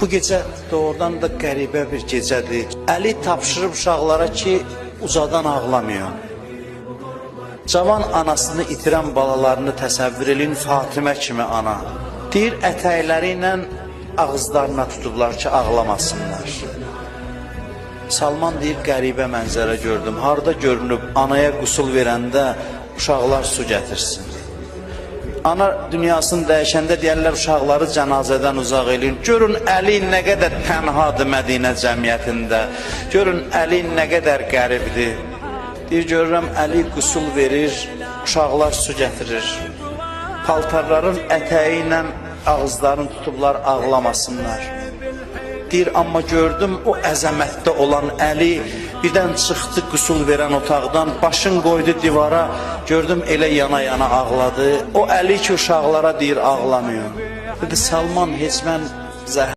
Bu gecə doğrudan da qəribə bir gecədir. Əli tapşırıb uşaqlara ki, ucadan ağlamayın. Cavan anasını itirən balalarını təsəvvür edin, Fatimə kimi ana. Deyir, ətəkləri ilə ağızlarına tutublar ki, ağlamasınlar. Salman deyir, qəribə mənzərə gördüm. Harada görünüb anaya qusul verəndə uşaqlar su gətirsin. Ana dünyasını dəyişəndə deyərlər, uşaqları cənazədən uzaq eləyin. Görün, Əli nə qədər tənhadır Mədinə cəmiyyətində. Görün, Əli nə qədər qəribdir. Deyir, görürəm, Əli qusul verir, uşaqlar su gətirir. Paltarların ətəyi ilə ağızlarını tutublar, ağlamasınlar. Deyir, amma gördüm, o əzəmətdə olan Əli birdən çıxdı qusul verən otaqdan, başın qoydu divara, gördüm elə yana-yana ağladı. O Əli ki, uşaqlara deyir, ağlamıyor. Dedi, Salman, heç mən zəhər